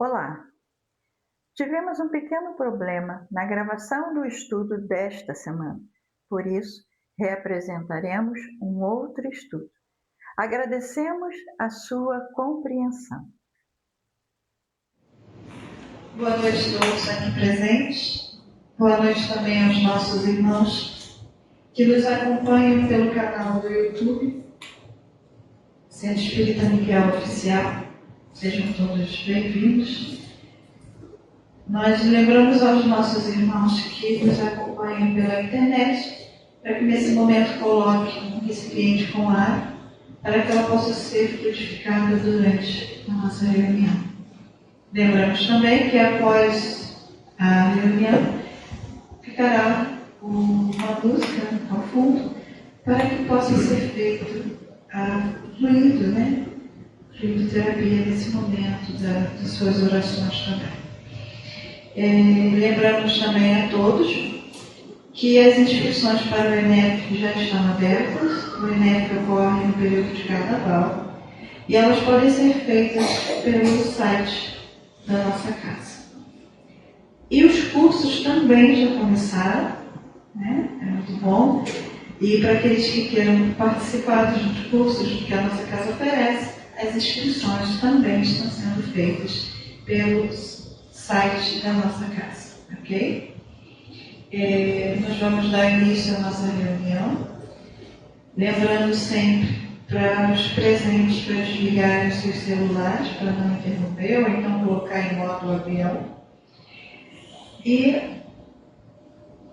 Olá! Tivemos um pequeno problema na gravação do estudo desta semana, por isso reapresentaremos um outro estudo. Agradecemos a sua compreensão. Boa noite a todos aqui presentes. Boa noite também aos nossos irmãos que nos acompanham pelo canal do YouTube, Centro Espírita Miguel Oficial. Sejam todos bem-vindos. Nós lembramos aos nossos irmãos que nos acompanham pela internet para que nesse momento coloque um recipiente com água para que ela possa ser frutificada durante a nossa reunião. Lembramos também que após a reunião ficará uma música ao fundo para que possa ser feito fluido, fluidoterapia nesse momento das suas orações também. Lembramos também a todos que as inscrições para o ENEP já estão abertas. O ENEP ocorre no período de carnaval e elas podem ser feitas pelo site da nossa casa. E os cursos também já começaram, É muito bom. E para aqueles que queiram participar dos cursos que a nossa casa oferece, as inscrições também estão sendo feitas pelo site da nossa casa, ok? Nós vamos dar início à nossa reunião, lembrando sempre para os presentes para desligarem os seus celulares, para não interromper, ou então colocar em modo avião. E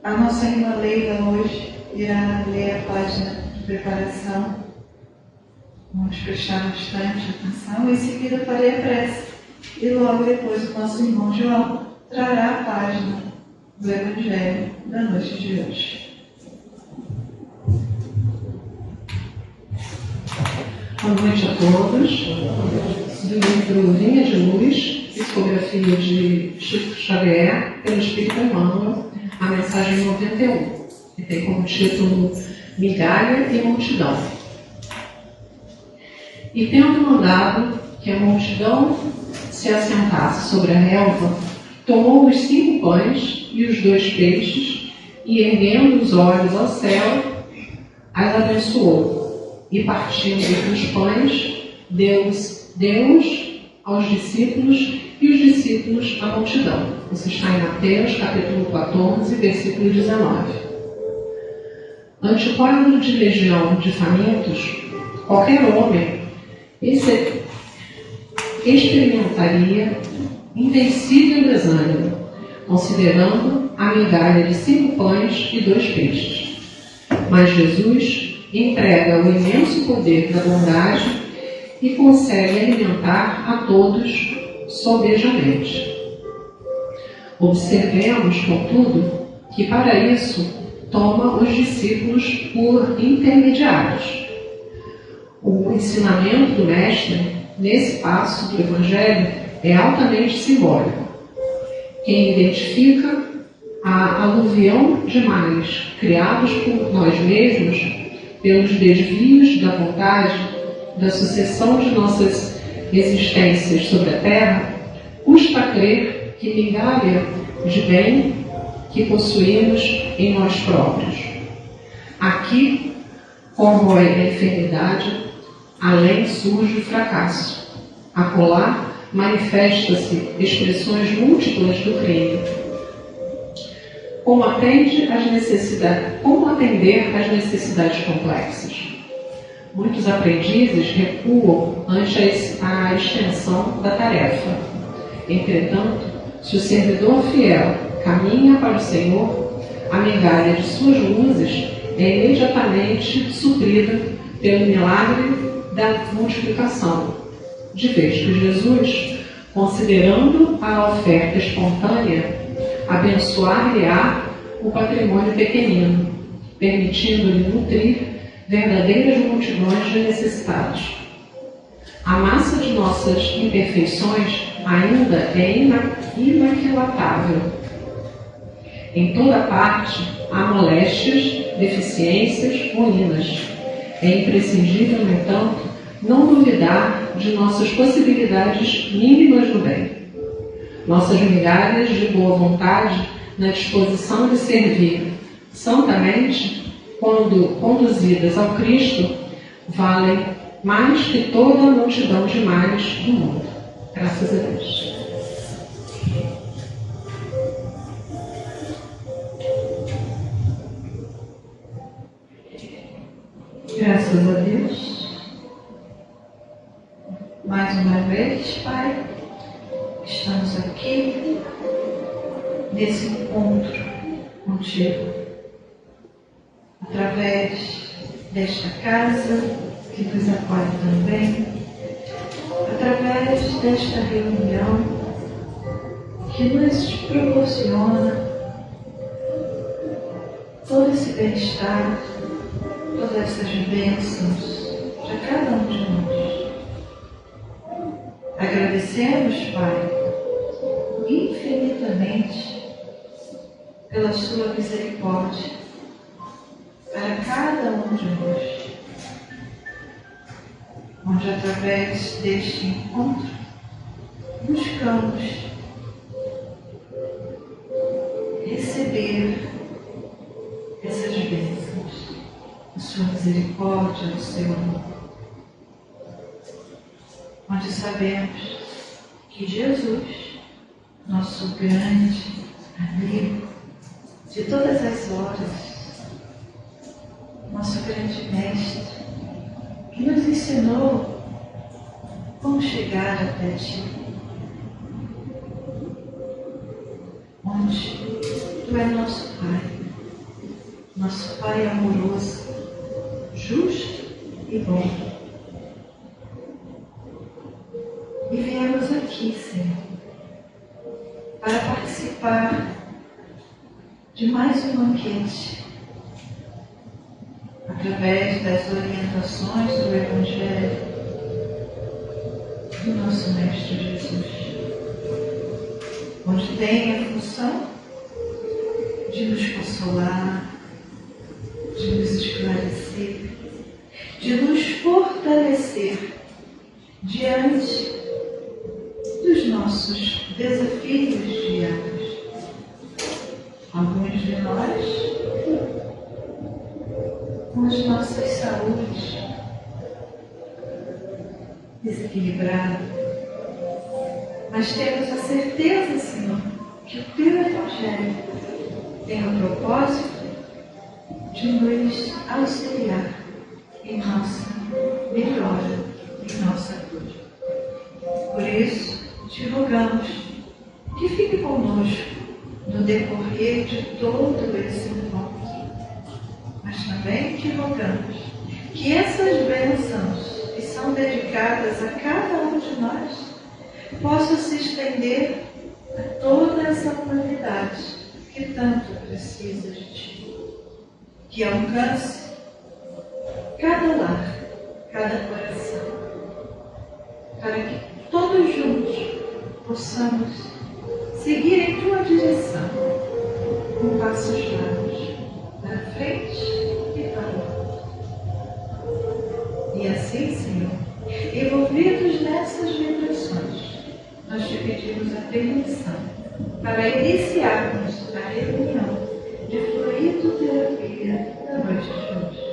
a nossa irmã Leila hoje irá ler a página de preparação. Vamos prestar bastante atenção. Em seguida farei a prece. E logo depois o nosso irmão João trará a página do Evangelho da noite de hoje. Boa noite a todos. Do livro Linha de Luz, psicografia de Chico Xavier, pelo Espírito Emmanuel, a mensagem 91, que tem como título Migalha e Multidão. E tendo mandado que a multidão se assentasse sobre a relva, tomou os 5 pães e os 2 peixes, e erguendo os olhos ao céu, as abençoou, e partindo os pães, deu-os aos discípulos, e os discípulos à multidão. Isso está em Mateus, capítulo 14, versículo 19. Ante o quadro de legião de famintos, qualquer homem experimentaria invencível desânimo, considerando a migalha de 5 pães e 2 peixes. Mas Jesus emprega o imenso poder da bondade e consegue alimentar a todos sobejamente. Observemos, contudo, que para isso toma os discípulos por intermediários. O ensinamento do Mestre, nesse passo do Evangelho, é altamente simbólico. Quem identifica a aluvião de males criados por nós mesmos, pelos desvios da vontade, da sucessão de nossas existências sobre a Terra, custa crer que migalha de bem que possuímos em nós próprios. Aqui corrói a enfermidade, além surge o fracasso. Acolá manifesta-se expressões múltiplas do crime. Como atender às necessidades complexas? Muitos aprendizes recuam ante a extensão da tarefa. Entretanto, se o servidor fiel caminha para o Senhor, a migalha de suas luzes é imediatamente suprida pelo milagre da multiplicação, de vez que Jesus, considerando a oferta espontânea, abençoar-lhe-á o patrimônio pequenino, permitindo-lhe nutrir verdadeiras multidões de necessitados. A massa de nossas imperfeições ainda é inaquilatável. Em toda parte há moléstias, deficiências, ruínas. É imprescindível, no entanto, não duvidar de nossas possibilidades mínimas do bem. Nossas migalhas de boa vontade na disposição de servir santamente, quando conduzidas ao Cristo, valem mais que toda a multidão de males do mundo. Graças a Deus. Graças a Deus. Mais uma vez, Pai, estamos aqui nesse encontro contigo, através desta casa que nos acolhe também, através desta reunião que nos proporciona todo esse bem-estar, todas essas bênçãos para cada um de nós. Agradecemos, Pai, infinitamente pela sua misericórdia para cada um de nós, onde através deste encontro buscamos receber essas bênçãos, a sua misericórdia, o seu amor, onde sabemos que Jesus, nosso grande amigo de todas as horas, nosso grande mestre, que nos ensinou como chegar até Ti, onde Tu és nosso Pai amoroso, justo e bom. E viemos aqui, Senhor, para participar de mais um banquete, através das orientações do Evangelho do nosso Mestre Jesus, onde tem a função de nos consolar, de nos esclarecer, de nos fortalecer diante dos nossos desafios diários. Alguns de nós, com as nossas saúdes desequilibradas, mas temos a certeza, Senhor, que o Teu Evangelho tem o propósito de nos auxiliar em nossa melhora, em nossa cura. Por isso, te rogamos que fique conosco no decorrer de todo esse encontro. Mas também te rogamos que essas bênçãos que são dedicadas a cada um de nós possam se estender a toda essa humanidade que tanto precisa de Ti. Que alcance cada lar, cada coração, para que todos juntos possamos seguir em Tua direção, com passos largos, para frente e para o alto. E assim, Senhor, envolvidos nessas vibrações, nós te pedimos a permissão para iniciarmos a reunião de fluidoterapia da noite de hoje,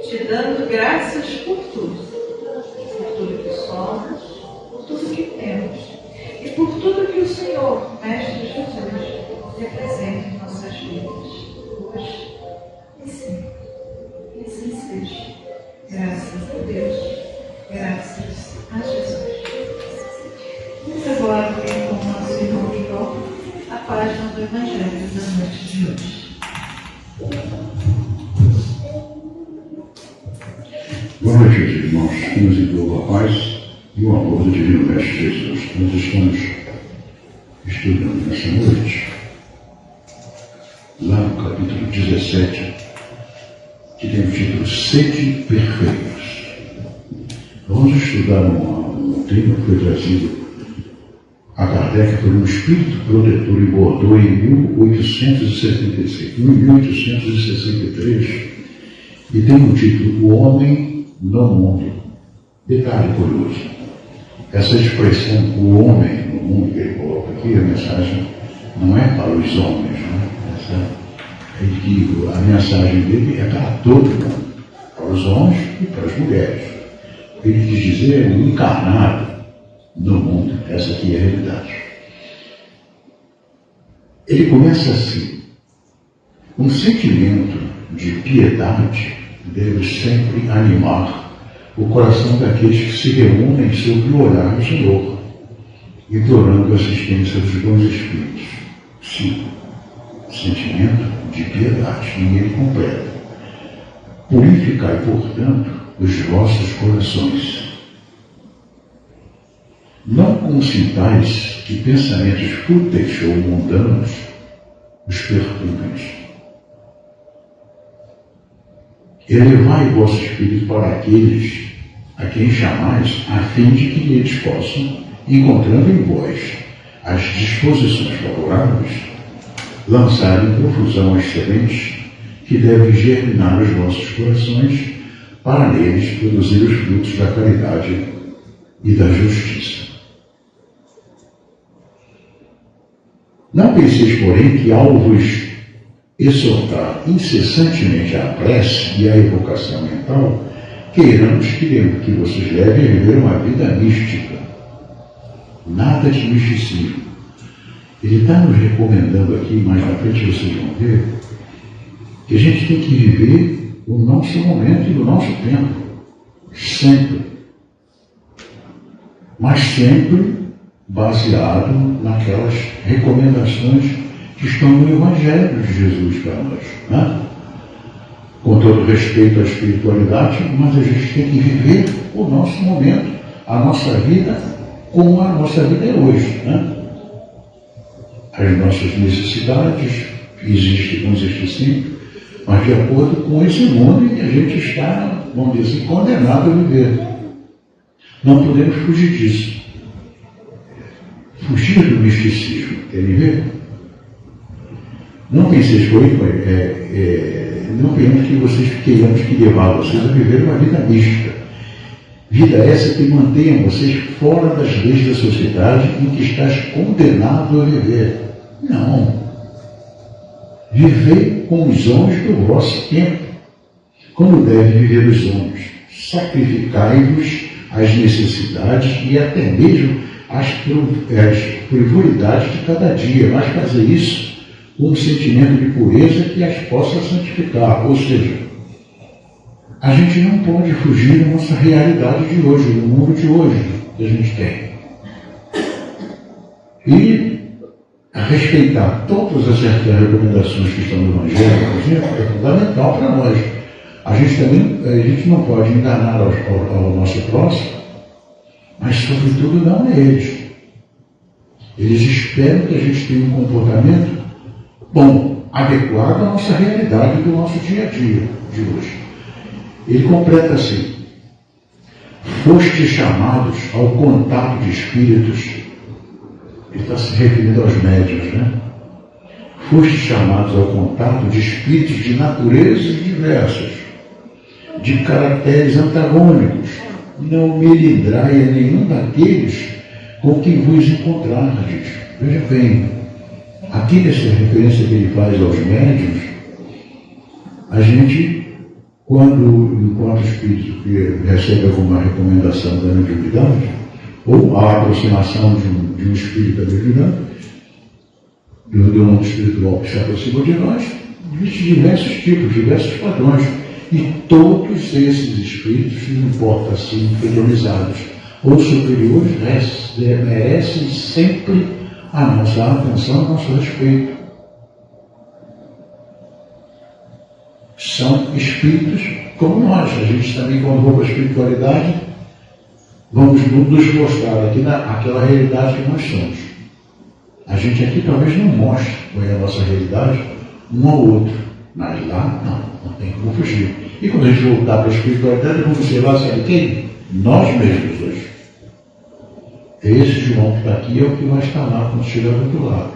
te dando graças por tudo que somos, por tudo que temos e por tudo que o Senhor, Mestre Jesus, representa em nossas vidas, hoje e sempre. E assim seja. Graças a Deus, graças a Jesus. Vamos agora ver com o nosso irmão João a página do Evangelho da noite de hoje. Boa noite, irmãos. Nos inclua a paz e o amor do Divino Mestre Jesus. Nós estamos estudando nessa noite, lá no capítulo 17, que tem o título Sede Perfeitos. Vamos estudar um tema que foi trazido a Kardec por um espírito protetor em Bordeaux em 1863, e tem o título O Homem no Mundo. Detalhe curioso: Essa expressão, o homem no mundo que ele coloca aqui, a mensagem não é para os homens, né? A mensagem dele é para todo mundo, para os homens e para as mulheres. Ele quis dizer o encarnado no mundo. Essa aqui é a realidade. Ele começa assim: um sentimento de piedade deve sempre animar o coração daqueles que se reúnem sob o olhar do Senhor, implorando a assistência dos bons espíritos. 5. Sentimento de piedade. E ele completa: purificai, portanto, os vossos corações. Não consintais que pensamentos fúteis ou mundanos os perturbem. Elevai o vosso espírito para aqueles a quem chamais, a fim de que eles possam, encontrando em vós as disposições favoráveis, lançar em profusão as sementes que devem germinar os vossos corações, para neles produzir os frutos da caridade e da justiça. Não penseis, porém, que ao vos exortar incessantemente a prece e a evocação mental, queiramos que vocês levem a viver uma vida mística. Nada de misticismo. Ele está nos recomendando aqui, mais na frente vocês vão ver, que a gente tem que viver o nosso momento e o nosso tempo. Sempre. Mas sempre baseado naquelas recomendações que estão no Evangelho de Jesus para nós. Né? Com todo respeito à espiritualidade, mas a gente tem que viver o nosso momento, a nossa vida, como a nossa vida é hoje. Né? As nossas necessidades vão existir sempre, mas de acordo com esse mundo em que a gente está, vamos dizer assim, condenado a viver. Não podemos fugir disso. Fugir do misticismo. Querem ver? Não penseis, porém, não queremos que vocês queiramos que levar vocês a viver uma vida mística. Vida essa que mantenha vocês fora das leis da sociedade em que estás condenado a viver. Não. Vivei com os homens do vosso tempo, como deve viver os homens. Sacrificai-vos às necessidades e até mesmo às frivolidades de cada dia, mas fazer isso com um sentimento de pureza que as possa santificar. Ou seja, a gente não pode fugir da nossa realidade de hoje, do mundo de hoje que a gente tem. E a respeitar todas as recomendações que estão no Evangelho, por exemplo, é fundamental para nós. A gente não pode enganar ao nosso próximo, mas sobretudo não a eles. Eles esperam que a gente tenha um comportamento bom, adequado à nossa realidade do nosso dia a dia de hoje. Ele completa assim: fostes chamados ao contato de espíritos. Ele está se referindo aos médiuns, né? Fostes chamados ao contato de espíritos de naturezas diversas, de caracteres antagônicos. Não melindrai a nenhum daqueles com quem vos encontrardes. Veja bem, aqui nessa referência que ele faz aos médiuns, a gente, enquanto espírito que recebe alguma recomendação da mediunidade, ou a aproximação de um espírito da mediunidade, do mundo espiritual que se aproxima de nós, existem diversos tipos, diversos padrões. E todos esses espíritos, não importa se inferiorizados ou superiores, merecem sempre a nossa atenção, a nosso respeito. São espíritos como nós. A gente também, quando for para a espiritualidade, vamos nos mostrar aqui naquela realidade que nós somos. A gente aqui talvez não mostre qual é a nossa realidade um ao outro, mas lá não tem como fugir. E quando a gente voltar para a espiritualidade, vamos ser lá, sabe quem? Nós mesmos hoje. Esse João que está aqui é o que vai estar lá quando chegar do outro lado.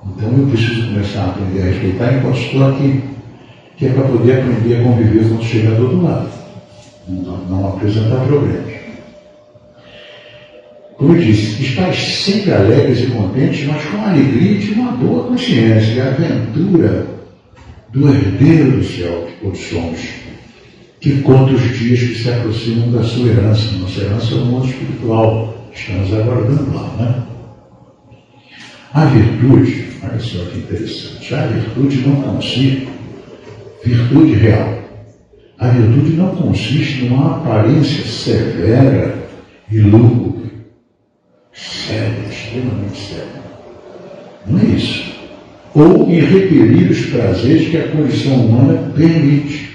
Então eu preciso começar a aprender a respeitar enquanto estou aqui, que é para poder aprender a conviver quando chegar do outro lado. Não apresentar problemas. como eu disse, estar sempre alegres e contentes, mas com a alegria de uma boa consciência, e a aventura do herdeiro do céu que todos somos, que conta os dias que se aproximam da sua herança. Nossa herança é o mundo espiritual, estamos aguardando lá, né? A virtude, olha só que interessante, a virtude não consiste, virtude real, a virtude não consiste numa aparência severa e lúgubre, séria, extremamente séria. Não é isso. Ou em repelir os prazeres que a condição humana permite.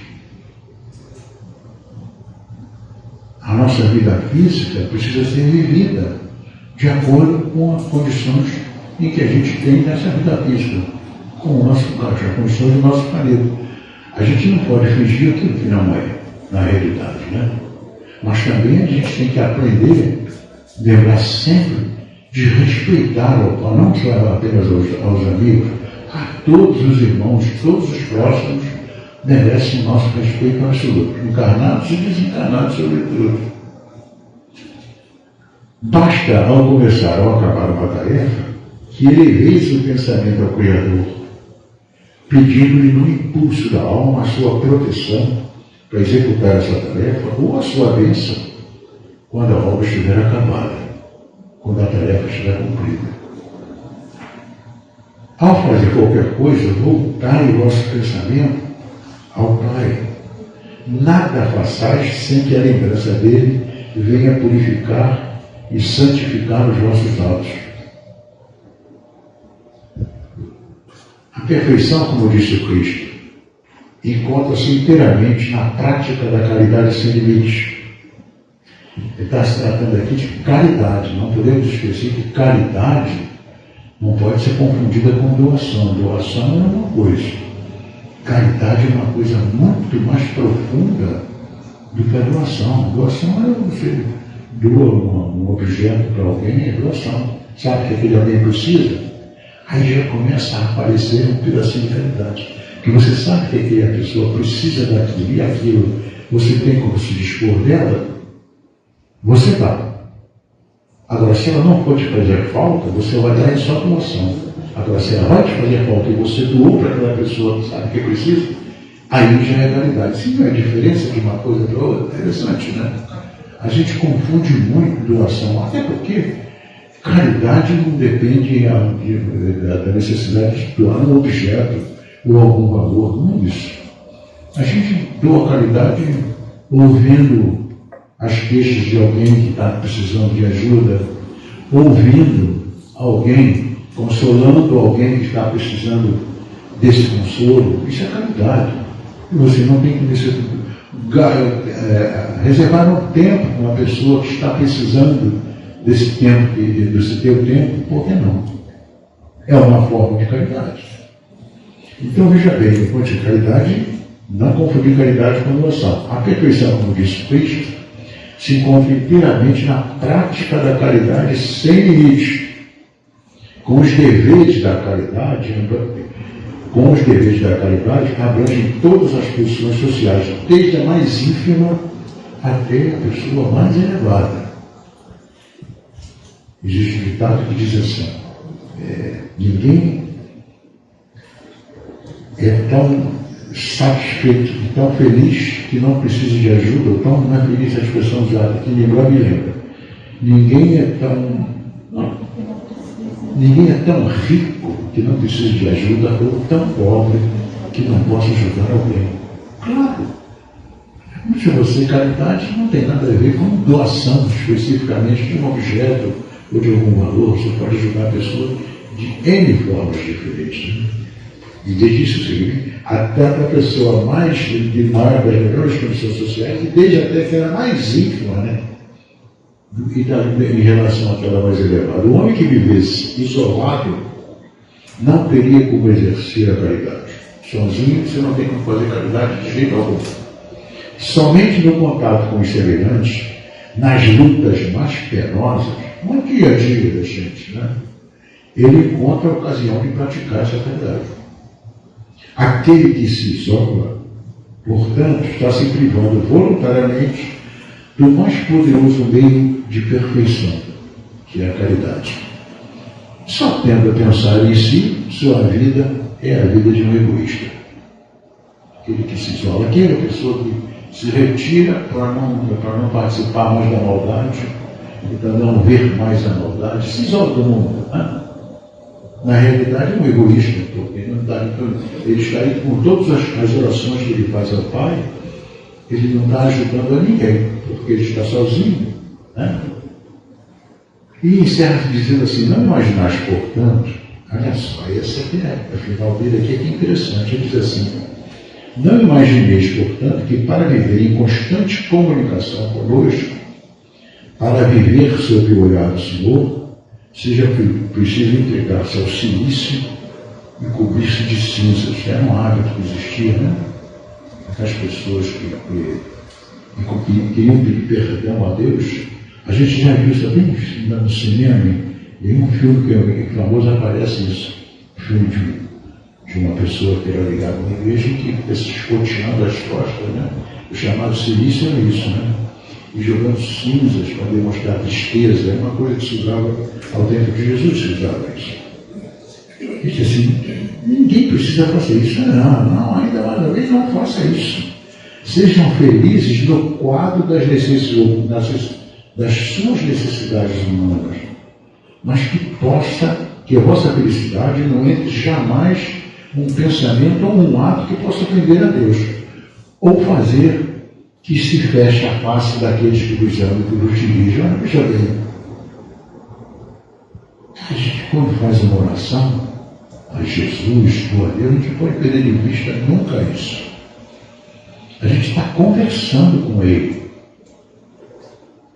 A nossa vida física precisa ser vivida de acordo com as condições em que a gente tem nessa vida física, com as condições do nosso planeta. A gente não pode fingir aquilo que não é, na realidade, né? Mas também a gente tem que aprender, lembrar sempre de respeitar, não só apenas aos amigos, a todos os irmãos, todos os próximos, merecem o nosso respeito absoluto, encarnados e desencarnados sobretudo. Basta, ao começar ou acabar uma tarefa, que eleveis o pensamento ao Criador, pedindo-lhe no impulso da alma a sua proteção para executar essa tarefa ou a sua bênção quando a obra estiver acabada, quando a tarefa estiver cumprida. Ao fazer qualquer coisa, voltai o vosso pensamento ao Pai. Nada façais sem que a lembrança dele venha purificar e santificar os vossos atos. A perfeição, como disse o Cristo, encontra-se inteiramente na prática da caridade sem limites. Ele está se tratando aqui de caridade. Não podemos esquecer que caridade não pode ser confundida com doação. Doação é uma coisa. Caridade é uma coisa muito mais profunda do que a doação. Doação é você doa um objeto para alguém, é doação. Sabe que aquele alguém precisa? Aí já começa a aparecer um pedacinho de caridade. Que você sabe que a pessoa precisa daquilo e aquilo você tem como se dispor dela, você dá. Agora, se ela não for te fazer falta, você vai dar em sua doação. Agora, se ela vai te fazer falta e você doou para aquela pessoa que sabe que precisa, aí já é caridade. Se não é diferença de uma coisa para outra, é interessante, né? A gente confunde muito doação, até porque caridade não depende da necessidade de doar um objeto ou algum valor, não é isso. A gente doa caridade ouvindo as queixas de alguém que está precisando de ajuda, ouvindo alguém, consolando alguém que está precisando desse consolo. Isso é caridade. E você não tem que reservar um tempo com uma pessoa que está precisando desse tempo, desse teu tempo, por que não? É uma forma de caridade. Então, veja bem, enquanto de caridade, não confundir caridade com doação. A perfeição, como disse Cristo, se encontra inteiramente na prática da caridade sem limite, com os deveres da caridade, abrangem todas as posições sociais, desde a mais ínfima até a pessoa mais elevada. Existe um ditado que diz assim: ninguém é tão satisfeito e tão feliz que não precisa de ajuda, ou tão não é feliz a expressão usada, que me lembra. Ninguém é tão rico que não precisa de ajuda, ou tão pobre que não possa ajudar alguém. Claro, se você, caridade não tem nada a ver com doação especificamente de um objeto ou de algum valor. Você pode ajudar a pessoa de N formas diferentes, né? E desde isso, até para a pessoa mais das melhores condições sociais, e desde até aquela mais ínfima, né? E em relação àquela mais elevada. O homem que vivesse isolado não teria como exercer a caridade. Sozinho você não tem como fazer caridade de jeito algum. Somente no contato com os semelhantes, nas lutas mais penosas, no dia a dia da gente, né? Ele encontra a ocasião de praticar essa caridade. Aquele que se isola, portanto, está se privando voluntariamente do mais poderoso meio de perfeição, que é a caridade. Só tendo a pensar em si, sua vida é a vida de um egoísta. Aquele que se isola, aquela pessoa que se retira para não participar mais da maldade, e para não ver mais a maldade, se isola do mundo. Né? Na realidade é um egoísta, porque ele está aí com todas as orações que ele faz ao Pai, ele não está ajudando a ninguém, porque ele está sozinho. Né? E encerra dizendo assim, não imaginais, portanto, olha só, essa aqui é a final dele aqui, que interessante, ele diz assim, não imagineis, portanto, que para viver em constante comunicação conosco, para viver sob o olhar do Senhor, seja preciso entregar-se ao silício e cobrir-se de cinzas. Era um hábito que existia, né? As pessoas que queriam pedir perdão a Deus. A gente já viu isso bem no cinema, em um filme que é famoso aparece isso. Um filme de uma pessoa que era ligada à igreja e que fica se escoteando as costas, né? O chamado silício era isso, né? E jogando cinzas para demonstrar tristeza. É uma coisa que se usava ao tempo de Jesus, se usava isso. E disse assim, ninguém precisa fazer isso. Não, ainda mais uma vez não faça isso. Sejam felizes no quadro das suas necessidades humanas, mas que a vossa felicidade não entre jamais um pensamento ou um ato que possa ofender a Deus, ou fazer que se feche a face daqueles que vos amam e que vos dirigem. Olha, veja bem, a gente quando faz uma oração a Jesus ou a Deus, a gente não pode perder de vista nunca isso. A gente está conversando com Ele.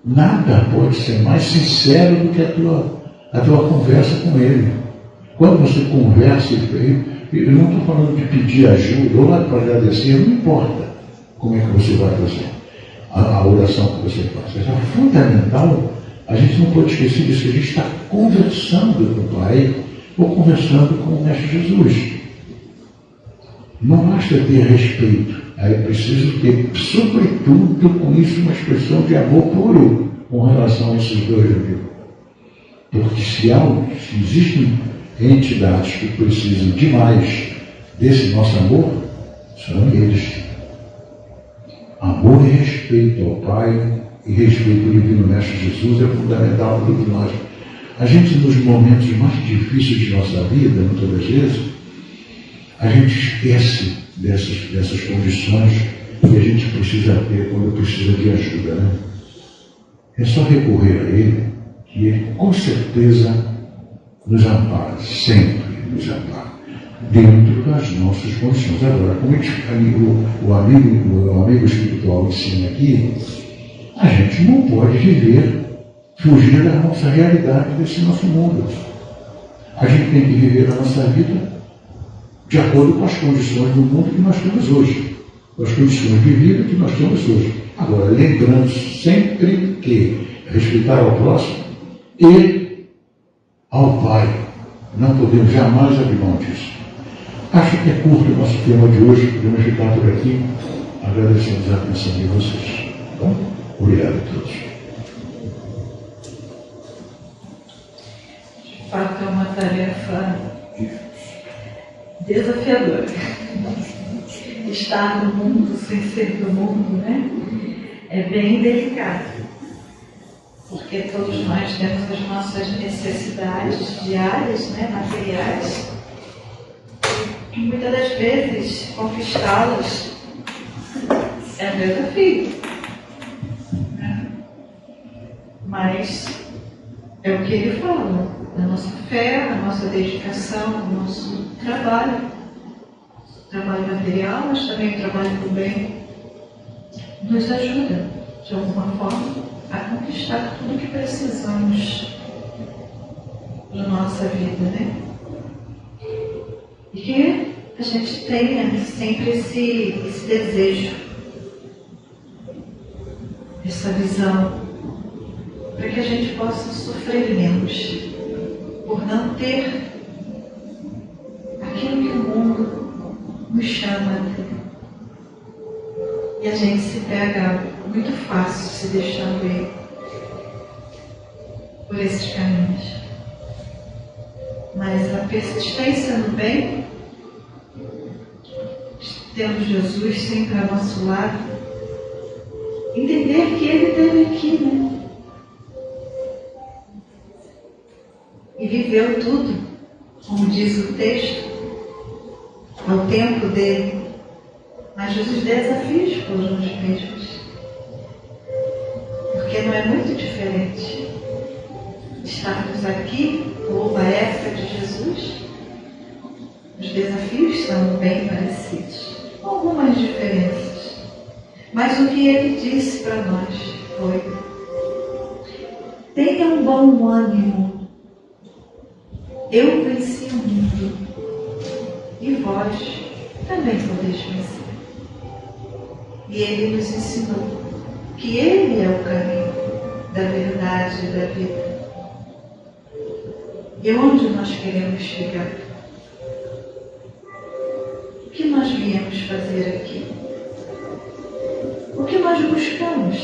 Nada pode ser mais sincero do que a tua conversa com Ele. Quando você conversa, eu não estou falando de pedir ajuda ou lá para agradecer, não importa como é que você vai fazer a oração que você faz. É fundamental, a gente não pode esquecer disso, que a gente está conversando com o Pai ou conversando com o Mestre Jesus. Não basta ter respeito, é preciso ter, sobretudo com isso, uma expressão de amor puro com relação a esses dois, viu? Porque se existem entidades que precisam demais desse nosso amor, são eles. Amor e respeito ao Pai e respeito ao Divino Mestre Jesus é fundamental para todos nós. A gente, nos momentos mais difíceis de nossa vida, muitas das vezes, a gente esquece dessas condições que a gente precisa ter quando precisa de ajuda, né? É só recorrer a Ele, que Ele com certeza nos ampara, sempre nos ampara, dentro das nossas condições. Agora, como o amigo espiritual ensina aqui, a gente não pode fugir da nossa realidade, desse nosso mundo. A gente tem que viver a nossa vida de acordo com as condições do mundo que nós temos hoje, com as condições de vida que nós temos hoje. Agora, lembrando sempre que respeitar ao próximo e ao Pai. Não podemos jamais abrir mão disso. Acho que é curto o nosso tema de hoje, podemos ficar por aqui. Agradecemos a atenção de vocês. Bom, obrigado a todos. De fato, é uma tarefa desafiadora. Estar no mundo sem ser do mundo, né? É bem delicado. Porque todos nós temos as nossas necessidades diárias, né? Materiais. E muitas das vezes, conquistá-las é um desafio. Né? Mas é o que ele fala. A nossa fé, a nossa dedicação, o nosso trabalho material, mas também o trabalho do bem, nos ajuda, de alguma forma, a conquistar tudo o que precisamos na nossa vida, né? E que a gente tenha sempre esse desejo, essa visão, para que a gente possa sofrer menos, por não ter aquilo que o mundo nos chama a ter. E a gente se pega muito fácil se deixando ir. por esses caminhos. Mas a persistência no bem, tendo Jesus sempre ao nosso lado, entender que Ele esteve aqui, né? E viveu tudo, como diz o texto, ao tempo dele. Mas os desafios foram os mesmos. Porque não é muito diferente estarmos aqui, ou na época de Jesus. Os desafios são bem parecidos, com algumas diferenças. Mas o que ele disse para nós foi: tenham bom ânimo, eu venci o mundo, e vós também podeis vencer. E ele nos ensinou que ele é o caminho da verdade e da vida. E onde nós queremos chegar? O que nós viemos fazer aqui? O que nós buscamos?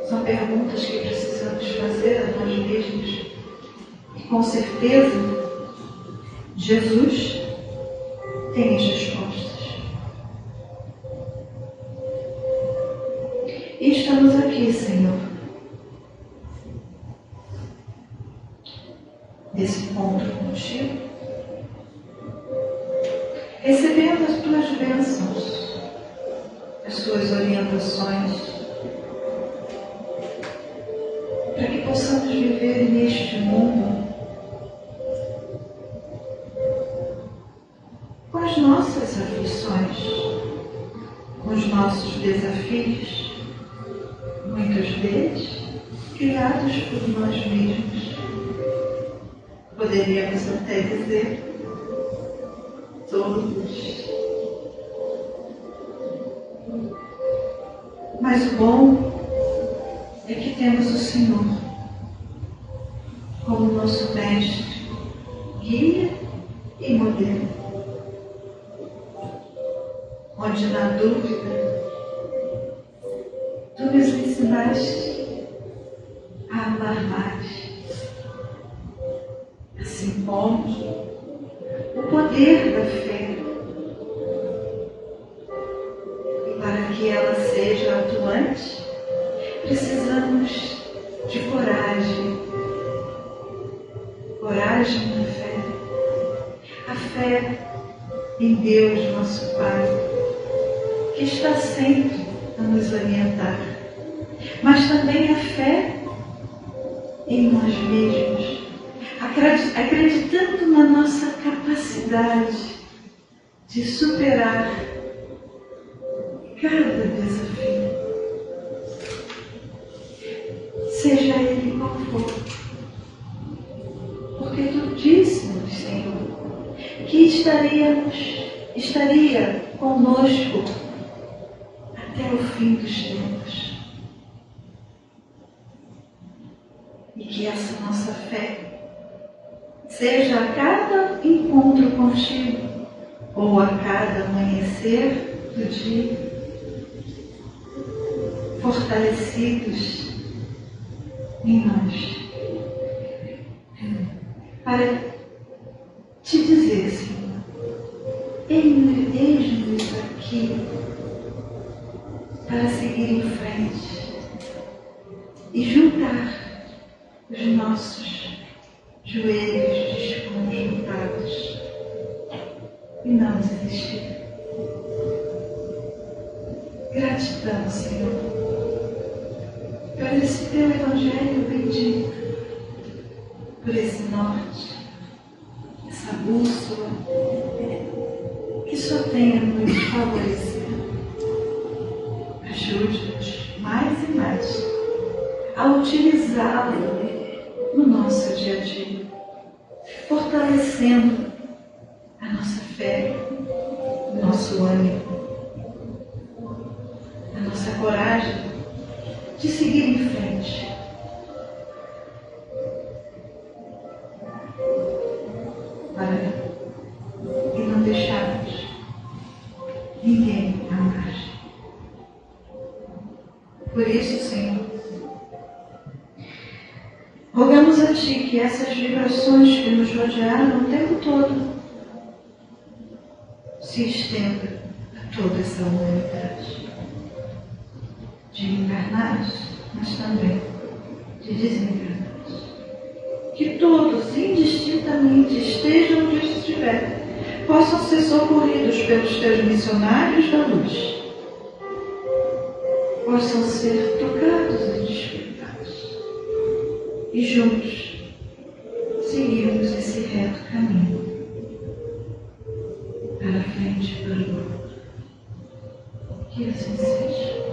São perguntas que precisamos fazer a nós mesmos. E com certeza, Jesus tem as respostas. E estamos aqui, Senhor, nesse encontro contigo, recebendo as tuas bênçãos, as tuas orientações, para que possamos viver neste mundo com as nossas aflições, com os nossos desafios, muitos deles criados por nós mesmos. Poderíamos até dizer todos. Mas o bom é que temos o Senhor como nosso mestre, guia e modelo. Onde na dúvida, Tu nos ensinaste a amar mais. Assim como o poder da fé. E para que ela seja atuante, precisamos de coragem. Coragem na fé. A fé em Deus, nosso Pai, que está sempre a nos orientar. Mas também a fé em nós mesmos, acreditando na nossa capacidade de superar cada desafio, seja ele qual for. Porque Tu disse, Senhor, que estaria conosco até o fim dos tempos. E que essa nossa fé seja a cada encontro contigo, ou a cada amanhecer do dia, fortalecidos em nós, para Te dizer, Senhor, eis-nos aqui para seguir em frente e juntar os nossos joelhos desconjuntados e não desistir. Gratidão, Senhor, por esse Teu Evangelho bendito, por esse norte, essa bússola que só tem a nos favorecer. Ajude-nos mais e mais a utilizá-lo no nosso dia a dia, fortalecendo a nossa fé, o nosso ânimo, a nossa coragem de seguir em frente. E não deixarmos ninguém amar. Por isso, Senhor, proteções que nos rodearam o tempo todo se estenda a toda essa humanidade, de encarnados, mas também de desencarnados. Que todos, indistintamente, estejam onde estiver, possam ser socorridos pelos teus missionários da luz, possam ser tocados e despertados, e juntos seguirmos esse reto caminho para frente e para o outro. Que assim seja.